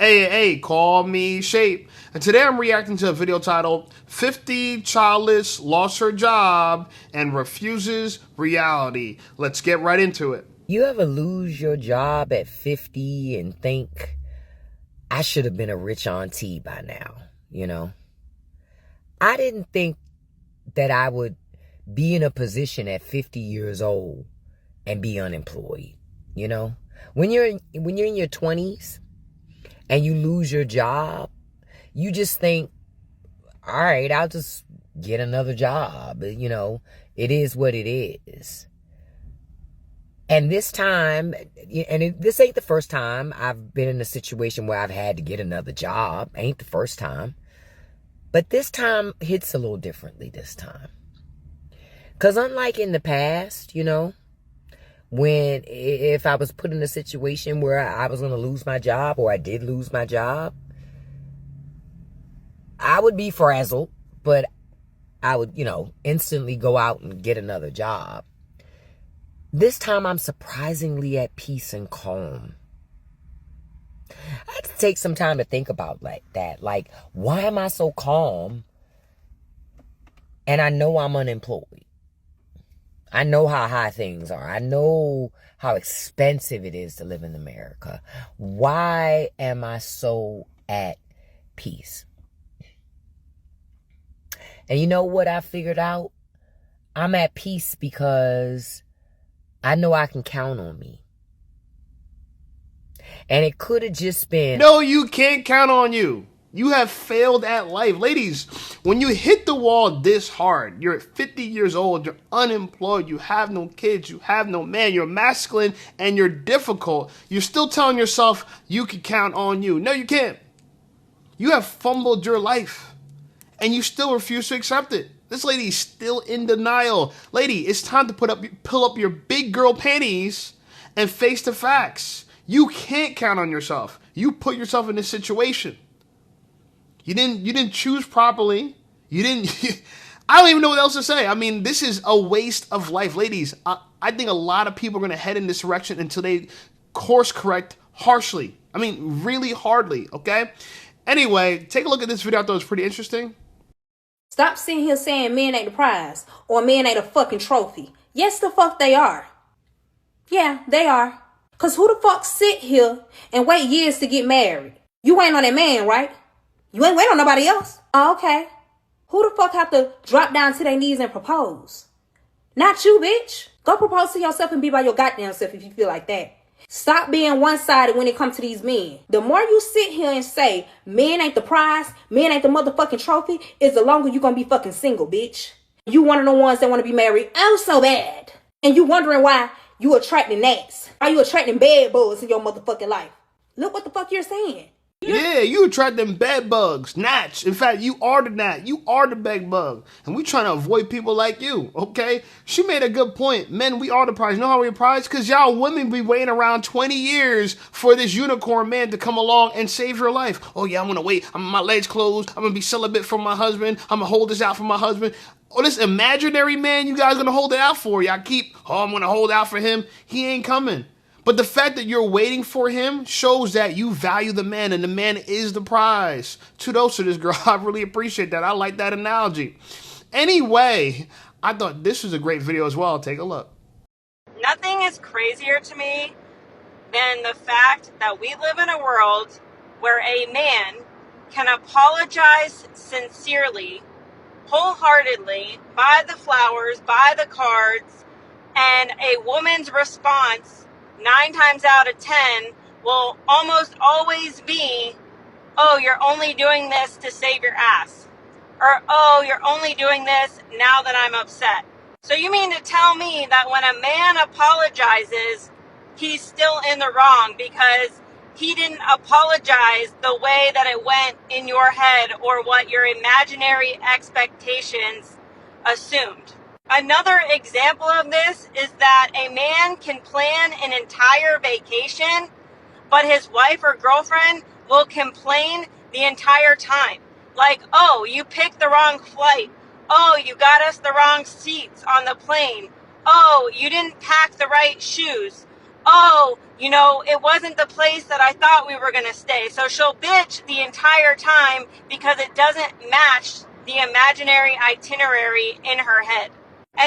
Hey, call me Shape. And today I'm reacting to a video titled 50 Childless Lost Her Job and Refuses Reality. Let's get right into it. You ever lose your job at 50 and think, I should have been a rich auntie by now, you know? I didn't think that I would be in a position at 50 years old and be unemployed, you know? When you're in your 20s and you lose your job, you just think, all right, I'll just get another job. You know, it is what it is. And this time, this ain't the first time I've been in a situation where I've had to get another job. Ain't the first time. But this time hits a little differently this time. Because unlike in the past, you know, when if I was put in a situation where I was going to lose my job or I did lose my job, I would be frazzled, but I would, you know, instantly go out and get another job. This time I'm surprisingly at peace and calm. I had to take some time to think about that. Like, why am I so calm? And I know I'm unemployed. I know how high things are. I know how expensive it is to live in America. Why am I so at peace? And you know what I figured out? I'm at peace because I know I can count on me. And it could have just been... No, you can't count on you. You have failed at life. Ladies, when you hit the wall this hard, you're 50 years old, you're unemployed, you have no kids, you have no man, you're masculine and you're difficult, you're still telling yourself you can count on you. No, you can't. You have fumbled your life and you still refuse to accept it. This lady's still in denial. Lady, it's time to pull up your big girl panties and face the facts. You can't count on yourself. You put yourself in this situation. You didn't choose properly. I don't even know what else to say. I mean, this is a waste of life. Ladies, I think a lot of people are going to head in this direction until they course correct harshly. I mean, really hardly, okay? Anyway, take a look at this video. I thought it was pretty interesting. Stop sitting here saying men ain't the prize or men ain't a fucking trophy. Yes, the fuck they are. Yeah, they are. Because who the fuck sit here and wait years to get married? You ain't on that man, right? You ain't waiting on nobody else. Oh, okay. Who the fuck have to drop down to their knees and propose? Not you, bitch. Go propose to yourself and be by your goddamn self if you feel like that. Stop being one-sided when it comes to these men. The more you sit here and say, men ain't the prize, men ain't the motherfucking trophy, is the longer you gonna be fucking single, bitch. You one of the ones that want to be married oh so bad. And you wondering why you attracting gnats. Why you attracting bad bugs in your motherfucking life. Look what the fuck you're saying. Yeah, you attract them bed bugs, gnats. In fact, you are the gnat. You are the bed bug. And we trying to avoid people like you, okay? She made a good point. Men, we are the prize. You know how we're the prize? Because y'all women be waiting around 20 years for this unicorn man to come along and save your life. Oh, yeah, I'm going to wait. My legs closed. I'm going to be celibate for my husband. I'm going to hold this out for my husband. Oh, this imaginary man you guys going to hold it out for. Y'all keep, I'm going to hold out for him. He ain't coming. But the fact that you're waiting for him shows that you value the man, and the man is the prize. Kudos to this girl. I really appreciate that. I like that analogy. Anyway, I thought this was a great video as well. Take a look. Nothing is crazier to me than the fact that we live in a world where a man can apologize sincerely, wholeheartedly, buy the flowers, buy the cards, and a woman's response 9 times out of 10 will almost always be, oh, you're only doing this to save your ass. Or, oh, you're only doing this now that I'm upset. So you mean to tell me that when a man apologizes, he's still in the wrong because he didn't apologize the way that it went in your head or what your imaginary expectations assumed? Another example of this is that a man can plan an entire vacation, but his wife or girlfriend will complain the entire time. Like, oh, you picked the wrong flight. Oh, you got us the wrong seats on the plane. Oh, you didn't pack the right shoes. oh, it wasn't the place that I thought we were going to stay. So she'll bitch the entire time because it doesn't match the imaginary itinerary in her head.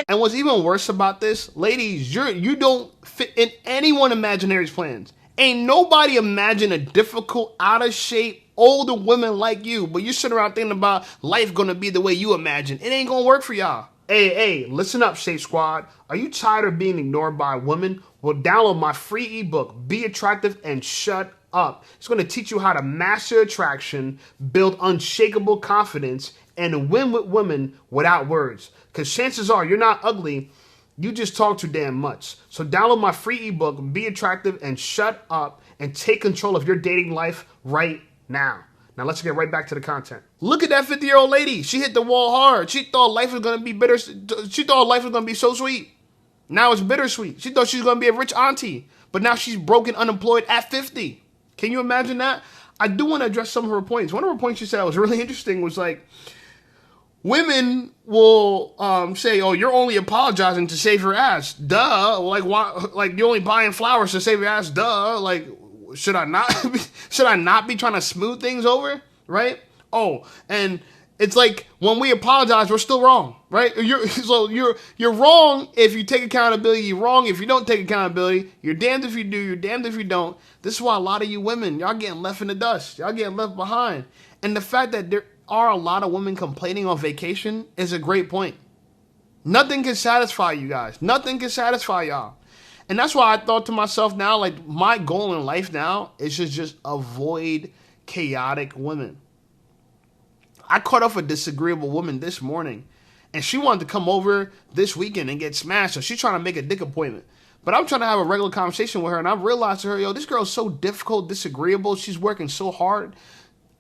And what's even worse about this, ladies, you don't fit in anyone imaginary's plans. Ain't nobody imagine a difficult, out of shape, older woman like you, but you sit around thinking about life gonna be the way you imagine. It ain't gonna work for y'all. Hey, listen up, Shape Squad. Are you tired of being ignored by women? Well, download my free ebook, Be Attractive and Shut Up. It's going to teach you how to master attraction, build unshakable confidence, and win with women without words. Because chances are you're not ugly, you just talk too damn much. So download my free ebook, Be Attractive and Shut Up, and take control of your dating life right now. Now let's get right back to the content. Look at that 50-year-old lady. She hit the wall hard. She thought life was going to be bitter. She thought life was going to be so sweet. Now it's bittersweet. She thought she was going to be a rich auntie. But now she's broken, unemployed at 50. Can you imagine that? I do want to address some of her points. One of her points she said that was really interesting was like, women will say, "Oh, you're only apologizing to save your ass." Duh. Like, why? Like, you're only buying flowers to save your ass. Duh. Like, should I not be trying to smooth things over? Right? Oh, and it's like when we apologize, we're still wrong, right? You're wrong if you take accountability. You're wrong if you don't take accountability. You're damned if you do. You're damned if you don't. This is why a lot of you women, y'all getting left in the dust. Y'all getting left behind. And the fact that there are a lot of women complaining on vacation is a great point. Nothing can satisfy you guys. Nothing can satisfy y'all. And that's why I thought to myself now, like, my goal in life now is just avoid chaotic women. I caught up with a disagreeable woman this morning, and she wanted to come over this weekend and get smashed, so she's trying to make a dick appointment. But I'm trying to have a regular conversation with her, and I realized to her, yo, this girl's so difficult, disagreeable. She's working so hard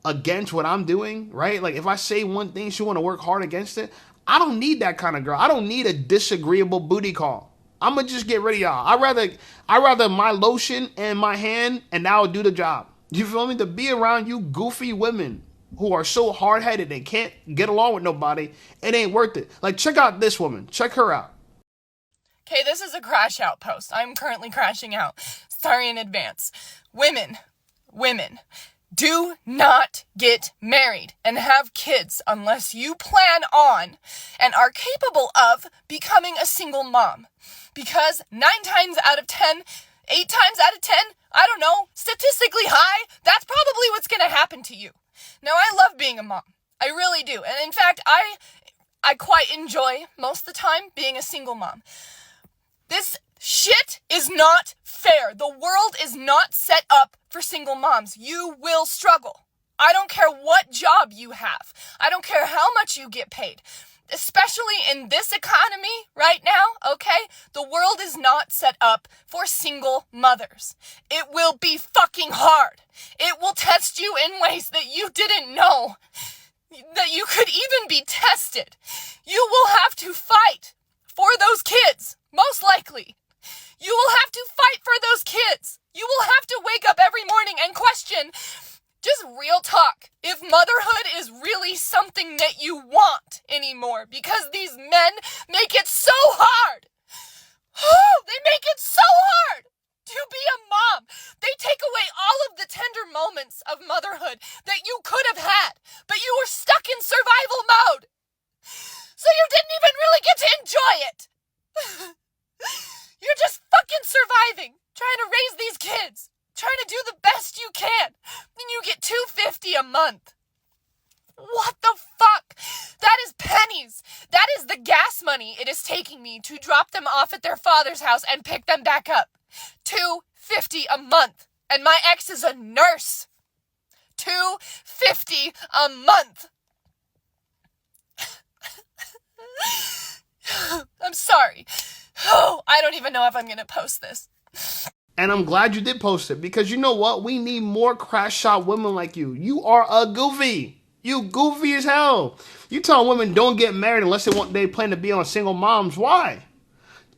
against what I'm doing, right? Like, if I say one thing, she want to work hard against it. I don't need that kind of girl. I don't need a disagreeable booty call. I'm going to just get rid of y'all. I'd rather my lotion and my hand, and that'll do the job. You feel me? To be around you goofy women who are so hard-headed they can't get along with nobody, it ain't worth it. Like, check out this woman. Check her out. Okay, this is a crash out post. I'm currently crashing out. Sorry in advance. Women, do not get married and have kids unless you plan on and are capable of becoming a single mom. Because 9 times out of 10, 8 times out of 10, I don't know, statistically high, that's probably what's going to happen to you. Now, I love being a mom. I really do. And in fact, I quite enjoy most of the time being a single mom. This shit is not fair. The world is not set up for single moms. You will struggle. I don't care what job you have. I don't care how much you get paid. Especially in this economy right now, okay? The world is not set up for single mothers. It will be fucking hard. It will test you in ways that you didn't know that you could even be tested. You will have to fight for those kids, most likely. You will have to fight for those kids. You will have to wake up every morning and question, just real talk, if motherhood is really something that you want anymore, because these men make it so hard. They make it so hard to be a mom. They take away all of the tender moments of motherhood that you could have had, but you were stuck in survival mode. So you didn't even really get to enjoy it. You're just fucking surviving, trying to raise these kids. Trying to do the best you can, and you get $250 a month. What the fuck? That is pennies. That is the gas money it is taking me to drop them off at their father's house and pick them back up. $250 a month, and my ex is a nurse. $250 a month. I'm sorry. I don't even know if I'm gonna post this. And I'm glad you did post it, because you know what? We need more crash shot women like you. You are a goofy. You goofy as hell. You tell women don't get married unless they plan to be on single moms. Why?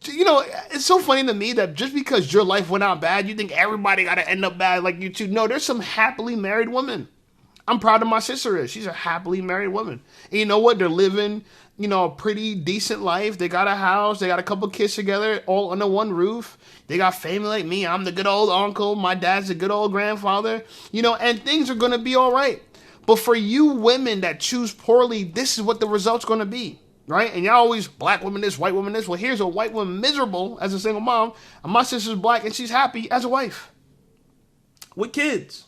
You know, it's so funny to me that just because your life went out bad, you think everybody got to end up bad like you too. No, there's some happily married women. I'm proud of my sister is. She's a happily married woman. And you know what? They're living, a pretty decent life. They got a house. They got a couple kids together, all under one roof. They got family like me. I'm the good old uncle. My dad's the good old grandfather. And things are going to be all right. But for you women that choose poorly, this is what the result's going to be. Right? And y'all always, black woman this, white woman this. Well, here's a white woman miserable as a single mom. And my sister's black and she's happy as a wife. With kids.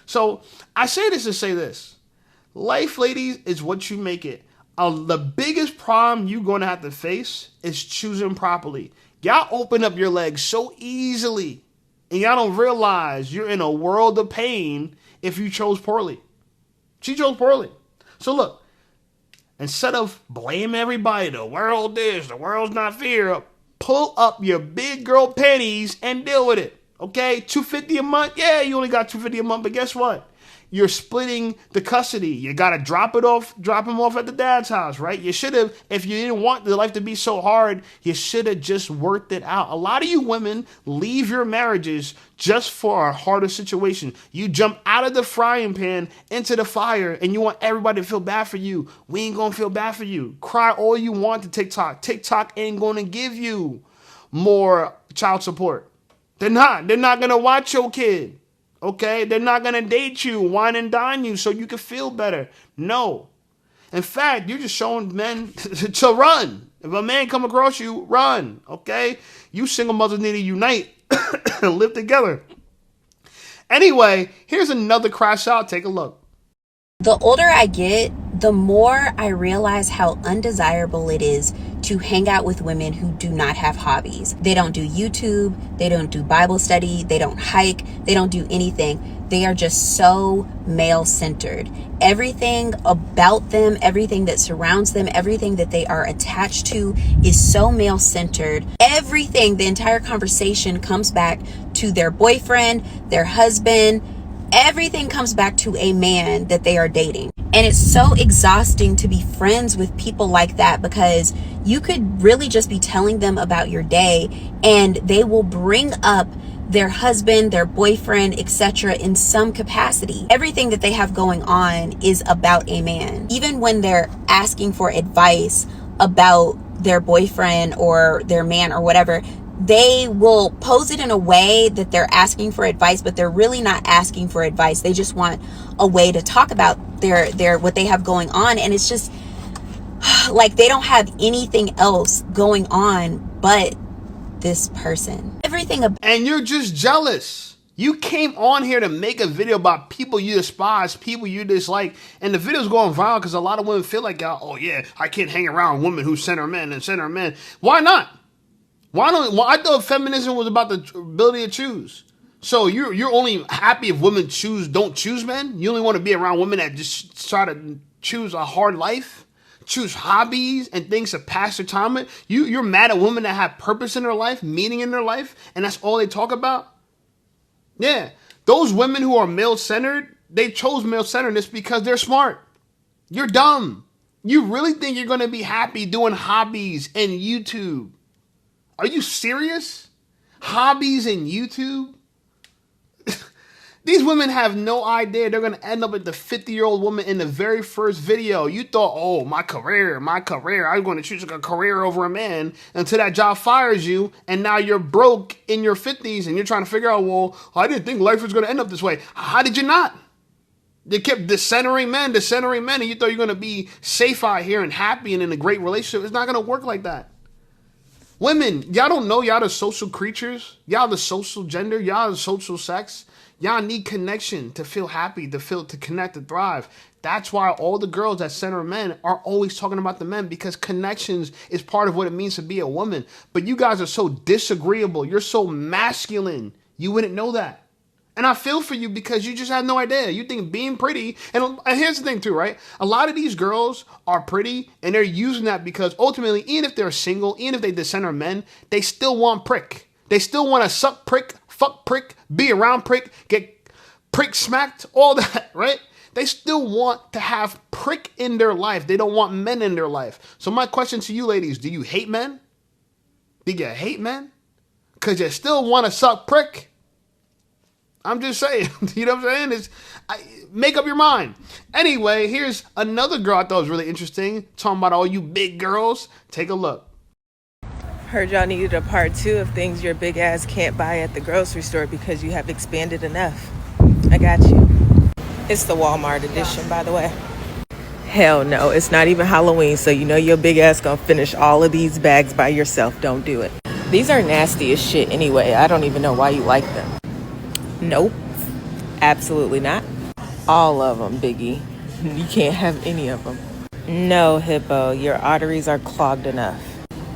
So I say this to say this. Life, ladies, is what you make it. The biggest problem you're going to have to face is choosing properly. Y'all open up your legs so easily. And y'all don't realize you're in a world of pain if you chose poorly. She chose poorly. So look, instead of blaming everybody, the world this, the world's not fair, pull up your big girl panties and deal with it. Okay, $250 a month. Yeah, you only got $250 a month, but guess what? You're splitting the custody. You gotta drop him off at the dad's house, right? You should have, if you didn't want the life to be so hard, you should have just worked it out. A lot of you women leave your marriages just for a harder situation. You jump out of the frying pan into the fire, and you want everybody to feel bad for you. We ain't gonna feel bad for you. Cry all you want to TikTok. TikTok ain't gonna give you more child support. They're not gonna watch your kid. Okay, they're not going to date you, wine and dine you so you can feel better. No. In fact, you're just showing men to run. If a man come across you, run. Okay? You single mothers need to unite and live together. Anyway, here's another crash out. Take a look. The older I get, the more I realize how undesirable it is to hang out with women who do not have hobbies. They don't do YouTube, they don't do Bible study, they don't hike, they don't do anything. They are just so male-centered. Everything about them, everything that surrounds them, everything that they are attached to is so male-centered. Everything, the entire conversation comes back to their boyfriend, their husband. Everything comes back to a man that they are dating. And it's so exhausting to be friends with people like that, because you could really just be telling them about your day and they will bring up their husband, their boyfriend, etc. in some capacity. Everything that they have going on is about a man. Even when they're asking for advice about their boyfriend or their man or whatever, they will pose it in a way that they're asking for advice, but they're really not asking for advice. They just want a way to talk about their what they have going on. And it's just like they don't have anything else going on but this person. And you're just jealous. You came on here to make a video about people you despise, people you dislike, and the video's going viral because a lot of women feel like, oh yeah, I can't hang around women who center men and center men. Why not? I thought feminism was about the ability to choose. So you're only happy if women don't choose men? You only want to be around women that just try to choose a hard life? Choose hobbies and things to pass their time with? You're mad at women that have purpose in their life, meaning in their life, and that's all they talk about? Yeah. Those women who are male-centered, they chose male-centeredness because they're smart. You're dumb. You really think you're going to be happy doing hobbies and YouTube? Are you serious? Hobbies and YouTube? These women have no idea they're going to end up with the 50-year-old woman in the very first video. You thought, oh, my career. I'm going to choose a career over a man until that job fires you, and now you're broke in your 50s, and you're trying to figure out, well, I didn't think life was going to end up this way. How did you not? They kept decentering men, and you thought you're going to be safe out here and happy and in a great relationship. It's not going to work like that. Women, y'all don't know y'all the social creatures. Y'all the social gender. Y'all the social sex. Y'all need connection to feel happy, to connect, to thrive. That's why all the girls that center men are always talking about the men, because connections is part of what it means to be a woman. But you guys are so disagreeable. You're so masculine. You wouldn't know that. And I feel for you because you just have no idea. You think being pretty, and here's the thing too, right? A lot of these girls are pretty and they're using that because ultimately, even if they're single, even if they center men, they still want prick. They still want to suck prick, fuck prick, be around prick, get prick smacked, all that, right? They still want to have prick in their life. They don't want men in their life. So my question to you ladies, do you hate men? Do you hate men? Because you still want to suck prick? I'm just saying. You know what I'm saying? Make up your mind. Anyway, here's another girl I thought was really interesting. Talking about all you big girls. Take a look. Heard y'all needed a part 2 of things your big ass can't buy at the grocery store because you have expanded enough. I got you. It's the Walmart edition, by the way. Hell no, it's not even Halloween, so you know your big ass gonna finish all of these bags by yourself. Don't do it. These are nasty as shit anyway. I don't even know why you like them. Nope. Absolutely not. All of them, Biggie. You can't have any of them. No, Hippo, your arteries are clogged enough.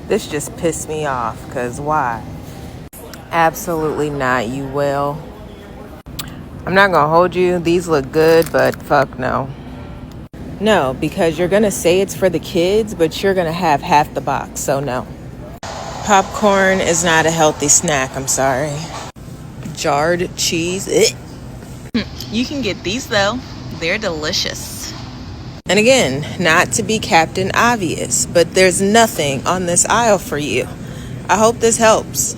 This just pissed me off, cause why? Absolutely not, you will. I'm not gonna hold you. These look good, but fuck no. No, because you're gonna say it's for the kids, but you're gonna have half the box, so no. Popcorn is not a healthy snack, I'm sorry. Jarred cheese, You can get these though. They're delicious. And again, not to be Captain Obvious, but there's nothing on this aisle for you. I hope this helps.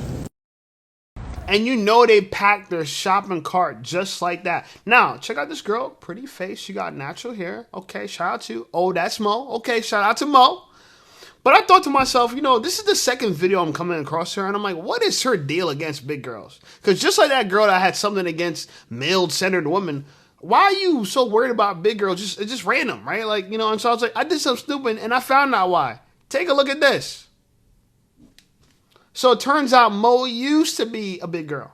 And you know they packed their shopping cart just like that. Now, check out this girl. Pretty face. She got natural hair. Okay, shout out to... Oh, that's Mo. Okay, shout out to Mo. But I thought to myself, you know, this is the second video I'm coming across her. And I'm like, what is her deal against big girls? Because just like that girl that had something against male-centered women, why are you so worried about big girls? It's just random, right? Like, you know, and so I was like, I did something stupid and I found out why. Take a look at this. So it turns out Mo used to be a big girl.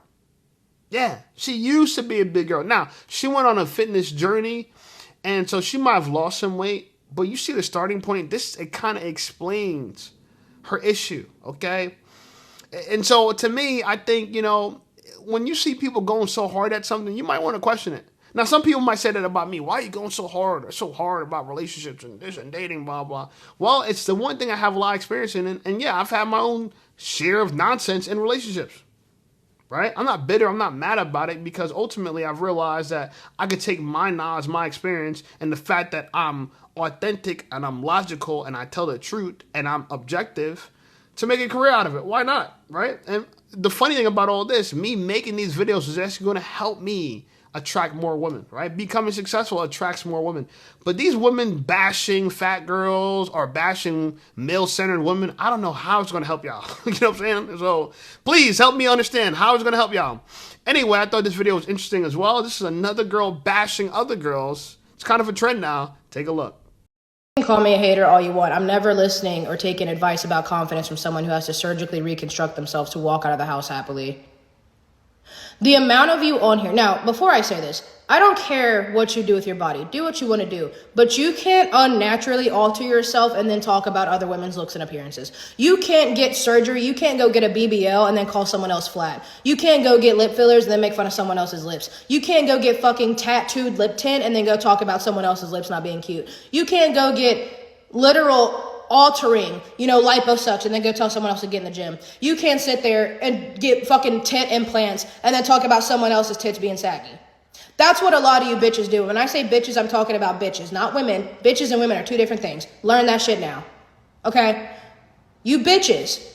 Yeah, she used to be a big girl. Now, she went on a fitness journey, and so she might have lost some weight, but you see the starting point. It kind of explains her issue, okay? And so to me, I think, you know, when you see people going so hard at something, you might want to question it. Now, some people might say that about me. Why are you going so hard about relationships and this and dating, blah, blah. Well, it's the one thing I have a lot of experience in. And yeah, I've had my own share of nonsense in relationships, right? I'm not bitter. I'm not mad about it because ultimately I've realized that I could take my knowledge, my experience, and the fact that I'm authentic and I'm logical and I tell the truth and I'm objective to make a career out of it. Why not, right? And the funny thing about all this, me making these videos is actually going to help me attract more women, right? Becoming successful attracts more women. But these women bashing fat girls or bashing male-centered women, I don't know how it's going to help y'all. You know what I'm saying? So please help me understand how it's going to help y'all. Anyway, I thought this video was interesting as well. This is another girl bashing other girls. It's kind of a trend now. Take a look. You can call me a hater all you want. I'm never listening or taking advice about confidence from someone who has to surgically reconstruct themselves to walk out of the house happily. The amount of you on here, now, before I say this, I don't care what you do with your body. Do what you want to do. But you can't unnaturally alter yourself and then talk about other women's looks and appearances. You can't get surgery. You can't go get a BBL and then call someone else flat. You can't go get lip fillers and then make fun of someone else's lips. You can't go get fucking tattooed lip tint and then go talk about someone else's lips not being cute. You can't go get literal altering, liposuction, and then go tell someone else to get in the gym. You can't sit there and get fucking tit implants and then talk about someone else's tits being saggy. That's what a lot of you bitches do. When I say bitches, I'm talking about bitches, not women. Bitches and women are two different things. Learn that shit now. Okay? You bitches.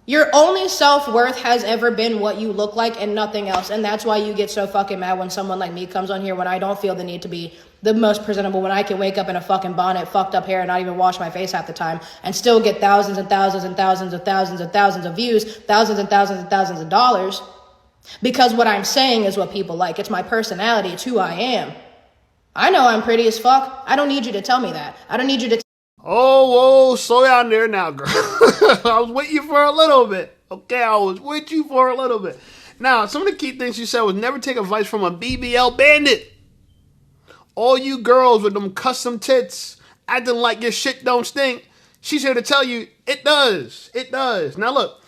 Your only self-worth has ever been what you look like and nothing else. And that's why you get so fucking mad when someone like me comes on here when I don't feel the need to be the most presentable, when I can wake up in a fucking bonnet, fucked up hair, and not even wash my face half the time, and still get thousands and thousands and thousands and thousands and thousands of views, thousands and thousands and thousands of dollars. Because what I'm saying is what people like. It's my personality. It's who I am. I know I'm pretty as fuck. I don't need you to tell me that. I don't need you to Oh, slow down there now, girl. I was with you for a little bit. Okay, I was with you for a little bit. Now, some of the key things you said was never take advice from a BBL bandit. All you girls with them custom tits acting like your shit don't stink, she's here to tell you it does. It does. Now, look,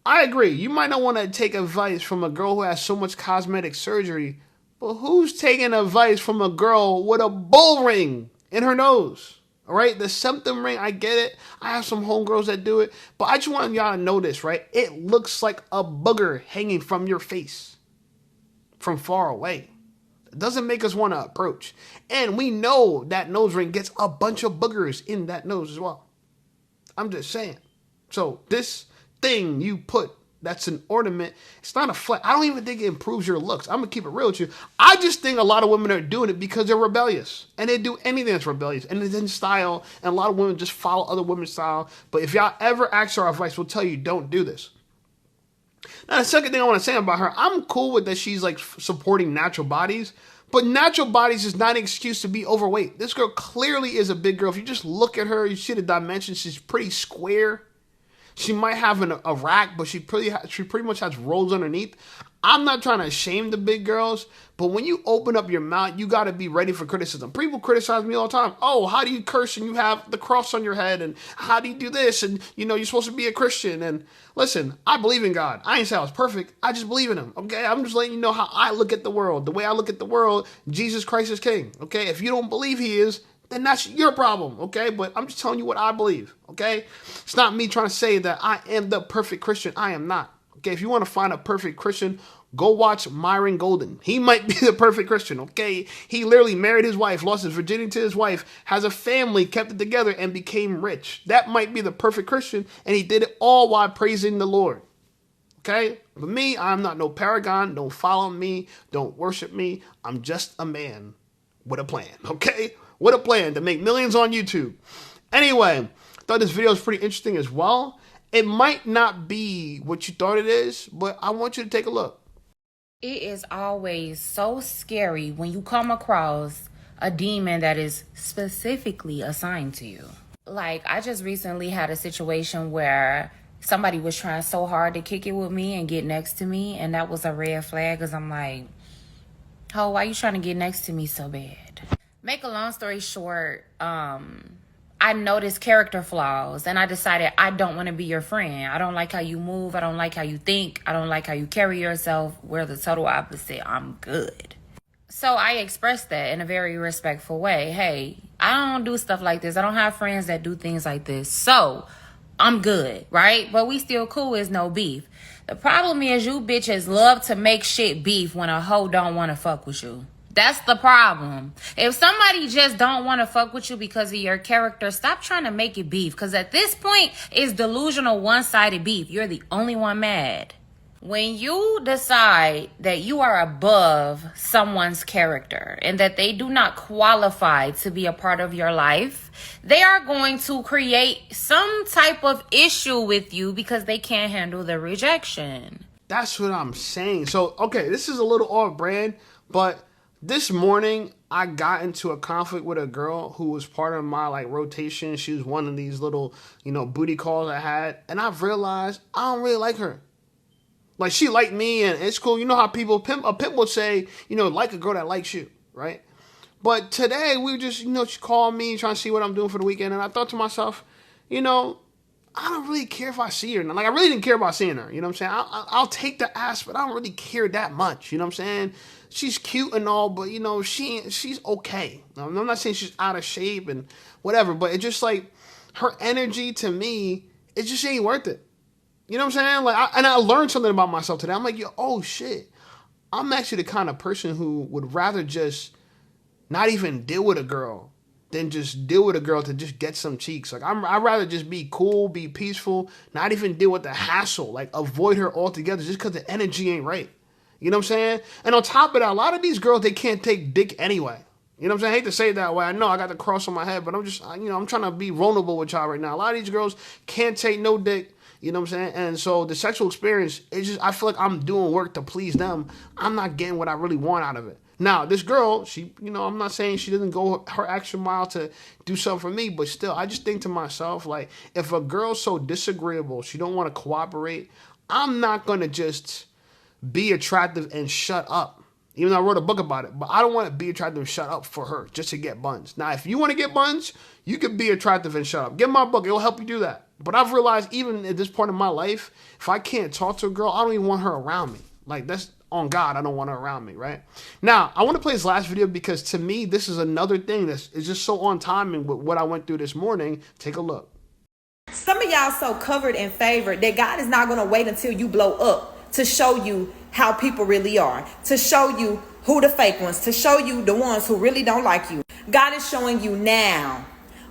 I agree. You might not want to take advice from a girl who has so much cosmetic surgery, but who's taking advice from a girl with a bull ring in her nose? All right, the septum ring, I get it. I have some homegirls that do it. But I just want y'all to know this, right? It looks like a booger hanging from your face from far away. It doesn't make us want to approach. And we know that nose ring gets a bunch of boogers in that nose as well. I'm just saying. So this thing you put that's an ornament. It's not a flex. I don't even think it improves your looks. I'm going to keep it real with you. I just think a lot of women are doing it because they're rebellious. And they do anything that's rebellious. And it's in style. And a lot of women just follow other women's style. But if y'all ever ask our advice, we'll tell you don't do this. Now, the second thing I want to say about her, I'm cool with that she's like supporting natural bodies. But natural bodies is not an excuse to be overweight. This girl clearly is a big girl. If you just look at her, you see the dimensions. She's pretty square. She might have a rack, but she pretty much has rolls underneath. I'm not trying to shame the big girls, but when you open up your mouth, you got to be ready for criticism. People criticize me all the time. Oh, how do you curse and you have the cross on your head? And how do you do this? And, you're supposed to be a Christian. And listen, I believe in God. I ain't say I was perfect. I just believe in him, okay? I'm just letting you know how I look at the world. The way I look at the world, Jesus Christ is king, okay? If you don't believe he is, then that's your problem, okay? But I'm just telling you what I believe, okay? It's not me trying to say that I am the perfect Christian. I am not, okay? If you want to find a perfect Christian, go watch Myron Golden. He might be the perfect Christian, okay? He literally married his wife, lost his virginity to his wife, has a family, kept it together, and became rich. That might be the perfect Christian, and he did it all while praising the Lord, okay? But me, I'm not no paragon. Don't follow me. Don't worship me. I'm just a man with a plan, okay? What a plan to make millions on YouTube. Anyway, I thought this video was pretty interesting as well. It might not be what you thought it is, but I want you to take a look. It is always so scary when you come across a demon that is specifically assigned to you. Like, I just recently had a situation where somebody was trying so hard to kick it with me and get next to me, and that was a red flag because I'm like, oh, why you trying to get next to me so bad? Make a long story short, I noticed character flaws and I decided I don't want to be your friend. I don't like how you move. I don't like how you think. I don't like how you carry yourself. We're the total opposite. I'm good. So I expressed that in a very respectful way. Hey, I don't do stuff like this. I don't have friends that do things like this. So I'm good, right? But we still cool as no beef. The problem is you bitches love to make shit beef when a hoe don't want to fuck with you. That's the problem. If somebody just don't want to fuck with you because of your character, stop trying to make it beef. Because at this point, it's delusional one-sided beef. You're the only one mad. When you decide that you are above someone's character and that they do not qualify to be a part of your life, they are going to create some type of issue with you because they can't handle the rejection. That's what I'm saying. So, okay, this is a little off brand, but this morning, I got into a conflict with a girl who was part of my rotation. She was one of these little, booty calls I had. And I've realized I don't really like her. Like, she liked me and it's cool. You know how a pimp would say, like a girl that likes you, right? But today we just, she called me trying to see what I'm doing for the weekend. And I thought to myself, I don't really care if I see her. Like, I really didn't care about seeing her. You know what I'm saying? I'll take the ass, but I don't really care that much. You know what I'm saying? She's cute and all, but, she's okay. I'm not saying she's out of shape and whatever, but it's just like her energy to me, it just ain't worth it. You know what I'm saying? And I learned something about myself today. I'm like, oh, shit. I'm actually the kind of person who would rather just not even deal with a girl than just deal with a girl to just get some cheeks. Like, I'd rather just be cool, be peaceful, not even deal with the hassle. Like, avoid her altogether just because the energy ain't right. You know what I'm saying? And on top of that, a lot of these girls, they can't take dick anyway. You know what I'm saying? I hate to say it that way. I know I got the cross on my head, but I'm just, I'm trying to be vulnerable with y'all right now. A lot of these girls can't take no dick. You know what I'm saying? And so the sexual experience, I feel like I'm doing work to please them. I'm not getting what I really want out of it. Now, this girl, she, I'm not saying she didn't go her extra mile to do something for me, but still, I just think to myself, like, if a girl's so disagreeable, she don't want to cooperate, I'm not going to just be attractive and shut up. Even though I wrote a book about it, but I don't want to be attractive and shut up for her just to get buns. Now, if you want to get buns, you can be attractive and shut up. Get my book. It'll help you do that. But I've realized even at this point in my life, if I can't talk to a girl, I don't even want her around me. Like, that's on God, I don't want her around me, right? Now, I want to play this last video because to me, this is another thing that is just so on timing with what I went through this morning. Take a look. Some of y'all so covered and favored that God is not going to wait until you blow up to show you how people really are, to show you who the fake ones, to show you the ones who really don't like you. God is showing you now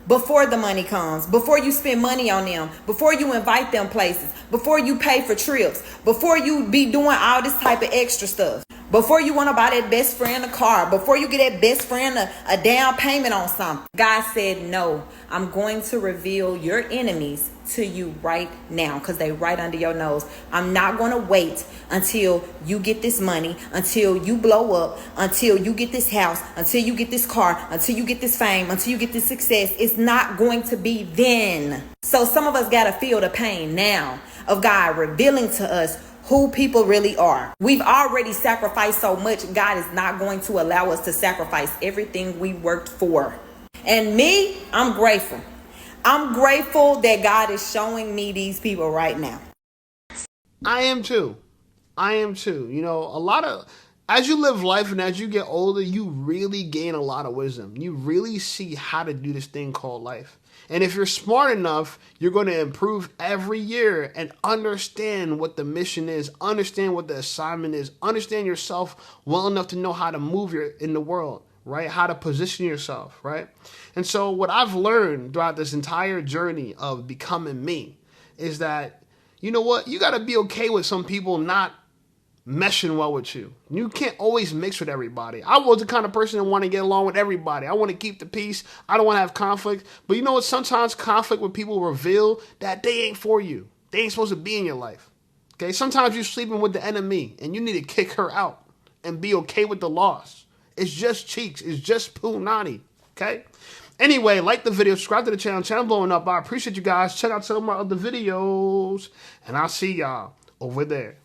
before the money comes, before you spend money on them, before you invite them places, before you pay for trips, before you be doing all this type of extra stuff, before you want to buy that best friend a car, before you get that best friend a down payment on something. God said, no, I'm going to reveal your enemies to you right now because they right under your nose. I'm not going to wait until you get this money, until you blow up, until you get this house, until you get this car, until you get this fame, until you get this success. It's not going to be then. So some of us got to feel the pain now of God revealing to us who people really are. We've already sacrificed so much. God is not going to allow us to sacrifice everything we worked for. And me, I'm grateful. I'm grateful that God is showing me these people right now. I am too. You know, as you live life and as you get older, you really gain a lot of wisdom. You really see how to do this thing called life. And if you're smart enough, you're going to improve every year and understand what the mission is, understand what the assignment is, understand yourself well enough to know how to move in the world, right? How to position yourself, right? And so what I've learned throughout this entire journey of becoming me is that, you know what? You got to be okay with some people not meshing well with you. You can't always mix with everybody. I was the kind of person that want to get along with everybody. I want to keep the peace. I don't want to have conflict. But you know what? Sometimes conflict with people reveal that they ain't for you. They ain't supposed to be in your life. Okay? Sometimes you're sleeping with the enemy and you need to kick her out and be okay with the loss. It's just cheeks. It's just punani. Okay? Anyway, like the video, subscribe to the channel blowing up. I appreciate you guys. Check out some of my other videos and I'll see y'all over there.